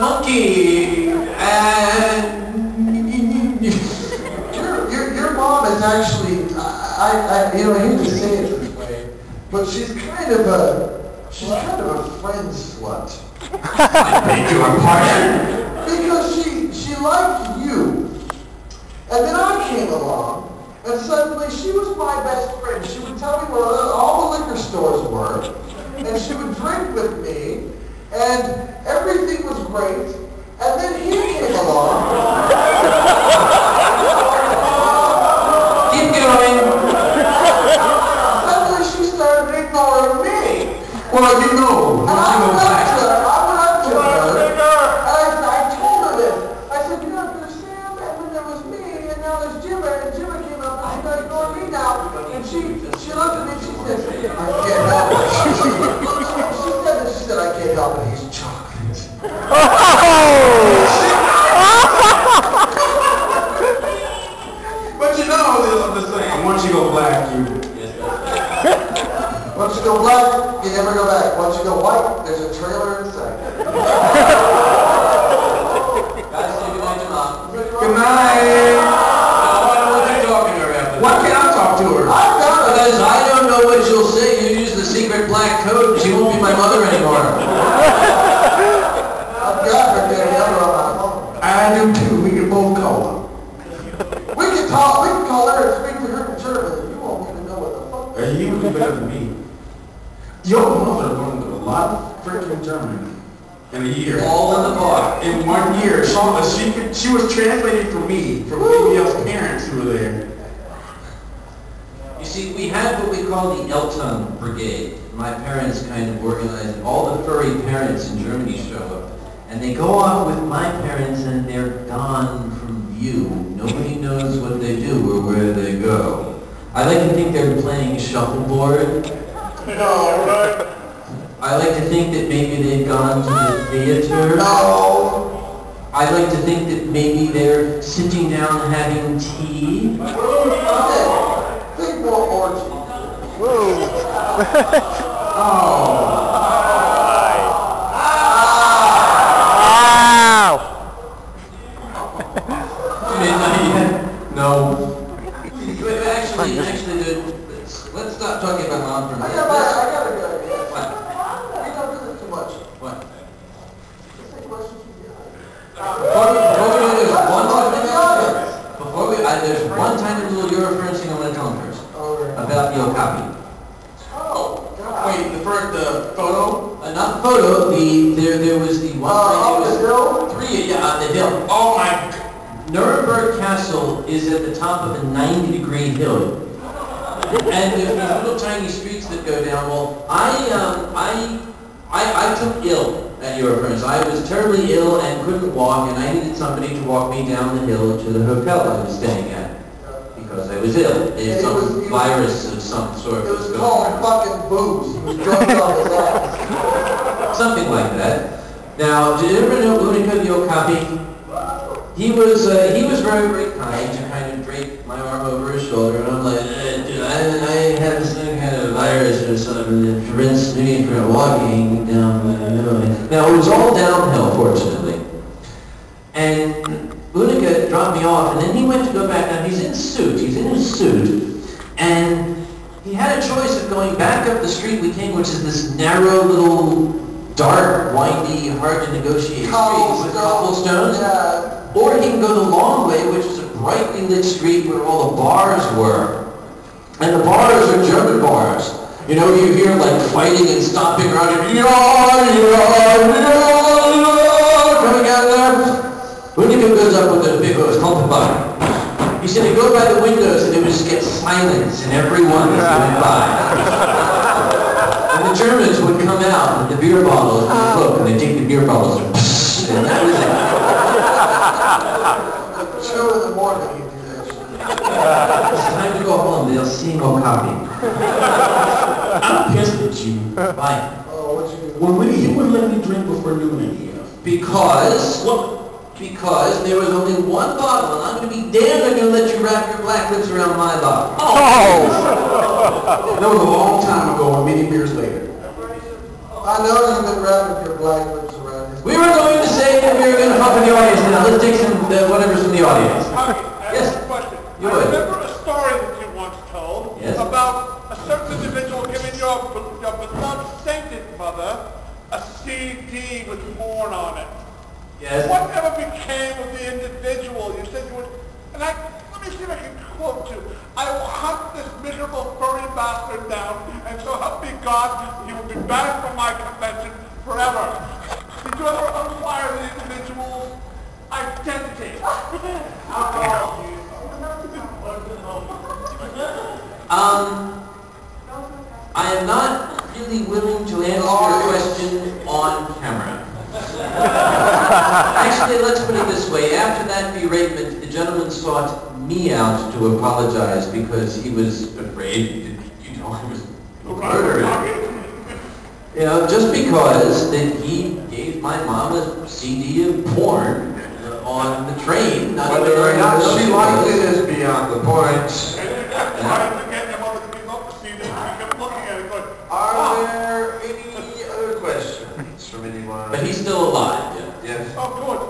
Monkey and your mom is actually I hate to say it this way, but she's kind of a friend slut. I beg your pardon. Because she liked you, and then I came along, and suddenly she was my best friend. She would tell me where all the liquor stores were, and she would drink with me, and everything was great. And then he came along. Keep going. Suddenly she started ignoring me. Well, you know. And I went up to her, and I told her this. I said, there's Sam, and then there was me, and now there's Jibba, and Jibba came up, and she's going to ignore me now. And she looked at me, and she said, I can't help it. She said, I can't help it, he's chocolate. But you know, the saying, once you go black, you... Once you go black, you never go back. Once you go white, there's a trailer inside. Guys, say goodnight to Mom. Good night. What are you talking to her after? Why can't I talk to her? I've got it. Because I don't know what she'll say. You use the secret black code, she won't be my mother anymore. I do too. We can both call her. We can call her and speak to her in German. You won't even know what the fuck. You would be better than me. Your mother learned a lot of freaking German in a year. All in the bar. In 1 year. She was translating for me from maybe else parents who were there. You see, we had what we call the Elton Brigade. My parents kind of organized, all the furry parents in Germany show up. And they go off with my parents and they're gone from view. Nobody knows what they do or where they go. I like to think they're playing shuffleboard. No, right? I like to think that maybe they've gone to the theater. No. I like to think that maybe they're sitting down having tea. Okay. Think more orgy. Whoa. Oh. No. Actually, let's stop talking about Mom for a minute. I got a good idea. What? We don't do this too much. What? Let's take questions from the audience. There's one tiny little Eurofrench thing I want to tell him first. About the Okapi. Oh, God. Wait, the photo? Not the photo, there was the one on the hill? on the hill. Oh my God. Nuremberg Castle is at the top of a 90-degree hill. And there's these little tiny streets that go down. Well, I took ill at Eurofrench. I was terribly ill and couldn't walk, and I needed somebody to walk me down the hill to the hotel I was staying at. Because I was ill. There's some virus of some sort. It was called fucking booze. He was drunk on his ass. Something like that. Now, did you ever know Unica the Okapi? He was very, very kind to kind of drape my arm over his shoulder, and I'm like, I have some kind of virus or something that prevents me from walking down the hill. Now, it was all downhill, fortunately. And Unica dropped me off, and then he went to go back. Now, he's in his suit, and he had a choice of going back up the street we came, which is this narrow little, dark, windy, hard to negotiate street with cobblestones. Yeah. Or he can go the long way, which is a brightly lit street where all the bars were. And the bars are German bars. You know, you hear like fighting and stomping around, coming out there. Unica goes up with those big hooves, called the bar. He said he'd go by the windows and it would just get silence and everyone was going by. And the Germans would come out with the beer bottles and the cloak, and they'd take the beer bottles and that was it. 2 in the morning you do that shit. It's time to go home. They'll see no copy. I'm pissed at you. Why? Oh, what you do? Well, you wouldn't let me drink before noon here. Because there was only one bottle, and I'm going to be damned I'm going to let you wrap your black lips around my bottle. Oh! That was a long time ago and many years later. I know you've been wrapping your black lips around his... We were going to say that we were going to pop in the audience now. Let's take some whatever's from the audience. Yes. I have a question. You I would. remember a story that you once told about a certain individual giving your beloved sainted mother a CD with porn on it. Yes. Whatever became of the individual? You said you would, and let me see if I can quote you. I will hunt this miserable furry bastard down, and so help me God, he will be banished from my convention forever. Did you ever acquire the individual's identity? I am not really willing to answer your question on camera. Actually, let's put it this way. After that beratement, the gentleman sought me out to apologize because he was afraid that, I was murdered. Just because that he gave my mom a CD of porn on the train. Whether or not she liked it is beyond the point. Are there any other questions from anyone? But he's still alive, Yes. Oh, good.